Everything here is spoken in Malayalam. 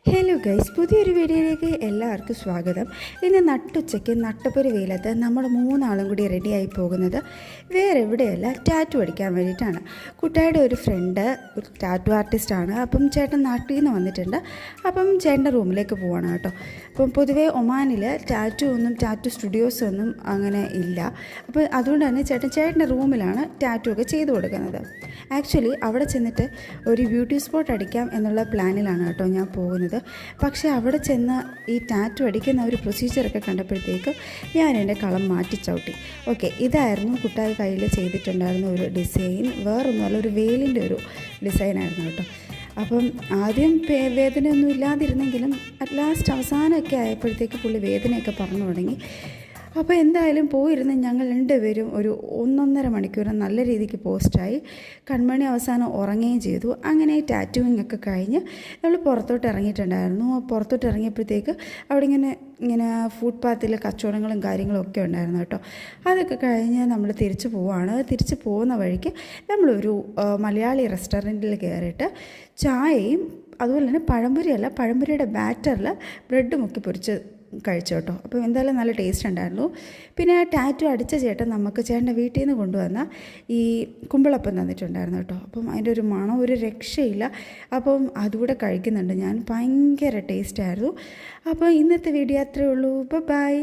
ഹലോ ഗൈസ്, പുതിയൊരു വീഡിയോയിലേക്ക് എല്ലാവർക്കും സ്വാഗതം. ഇന്ന് നട്ടുച്ചയ്ക്ക് നട്ടപ്പൊരു വെയിലത്ത് നമ്മൾ മൂന്നാളും കൂടി റെഡിയായി പോകുന്നത് വേറെ എവിടെയല്ല, ടാറ്റു അടിക്കാൻ വേണ്ടിയിട്ടാണ്. കുട്ടായുടെ ഒരു ഫ്രണ്ട് ഒരു ടാറ്റു ആർട്ടിസ്റ്റാണ്. അപ്പം ചേട്ടൻ നാട്ടിൽ നിന്ന് വന്നിട്ടുണ്ട്. അപ്പം ചേട്ടൻ്റെ റൂമിലേക്ക് പോവാണ് കേട്ടോ. അപ്പം പൊതുവേ ഒമാനിൽ ടാറ്റു സ്റ്റുഡിയോസ് ഒന്നും അങ്ങനെ ഇല്ല. അപ്പോൾ അതുകൊണ്ട് തന്നെ ചേട്ടൻ്റെ റൂമിലാണ് ടാറ്റു ഒക്കെ ചെയ്തു കൊടുക്കുന്നത്. ആക്ച്വലി അവിടെ ചെന്നിട്ട് ഒരു ബ്യൂട്ടി സ്പോട്ട് അടിക്കാം എന്നുള്ള പ്ലാനിലാണ് കേട്ടോ ഞാൻ പോകുന്നത്. പക്ഷേ അവിടെ ചെന്ന് ഈ ടാറ്റു അടിക്കുന്ന ഒരു പ്രൊസീജിയറൊക്കെ കണ്ടപ്പോഴത്തേക്ക് ഞാൻ എൻ്റെ കളം മാറ്റി ചവിട്ടി. ഓക്കെ, ഇതായിരുന്നു കുട്ടായി കയ്യിൽ ചെയ്തിട്ടുണ്ടായിരുന്ന ഒരു ഡിസൈൻ. വേറൊന്നുമല്ല, ഒരു വേലിൻ്റെ ഒരു ഡിസൈനായിരുന്നു കേട്ടോ. അപ്പം ആദ്യം വേദനയൊന്നും ഇല്ലാതിരുന്നെങ്കിലും അറ്റ് ലാസ്റ്റ് അവസാനമൊക്കെ ആയപ്പോഴത്തേക്ക് പുള്ളി വേദനയൊക്കെ പറഞ്ഞു തുടങ്ങി. അപ്പോൾ എന്തായാലും പോയിരുന്ന് ഞങ്ങൾ രണ്ടുപേരും ഒരു 1.5 മണിക്കൂർ നല്ല രീതിക്ക് പോസ്റ്റായി. കൺമണി അവസാനം ഉറങ്ങുകയും ചെയ്തു. അങ്ങനെ ടാറ്റുവിങ് ഒക്കെ കഴിഞ്ഞ് നമ്മൾ പുറത്തോട്ട് ഇറങ്ങിയിട്ടുണ്ടായിരുന്നു. പുറത്തോട്ട് ഇറങ്ങിയപ്പോഴത്തേക്ക് അവിടെ ഇങ്ങനെ ഫുട്പാത്തിൽ കച്ചവടങ്ങളും കാര്യങ്ങളും ഒക്കെ ഉണ്ടായിരുന്നു കേട്ടോ. അതൊക്കെ കഴിഞ്ഞ് നമ്മൾ തിരിച്ചു പോവുകയാണ്. തിരിച്ച് പോകുന്ന വഴിക്ക് നമ്മളൊരു മലയാളി റെസ്റ്റോറൻറ്റിൽ കയറിയിട്ട് ചായയും അതുപോലെ തന്നെ പഴംപൊരിയുടെ ബാറ്ററിൽ ബ്രെഡ് മുക്കി പൊരിച്ച് കഴിച്ചു കേട്ടോ. അപ്പോൾ എന്തായാലും നല്ല ടേസ്റ്റ് ഉണ്ടായിരുന്നു. പിന്നെ ടാറ്റു അടിച്ച ചേട്ടൻ നമുക്ക് ചേട്ടൻ്റെ വീട്ടിൽ നിന്ന് കൊണ്ടുവന്ന ഈ കുമ്പിളപ്പം തന്നിട്ടുണ്ടായിരുന്നു കേട്ടോ. അപ്പം അതിൻ്റെ ഒരു മണം ഒരു രക്ഷയില്ല. അപ്പം അതുകൂടെ കഴിക്കുന്നുണ്ട് ഞാൻ. ഭയങ്കര ടേസ്റ്റായിരുന്നു. അപ്പോൾ ഇന്നത്തെ വീഡിയോ അത്രയേ ഉള്ളൂ. ബൈ.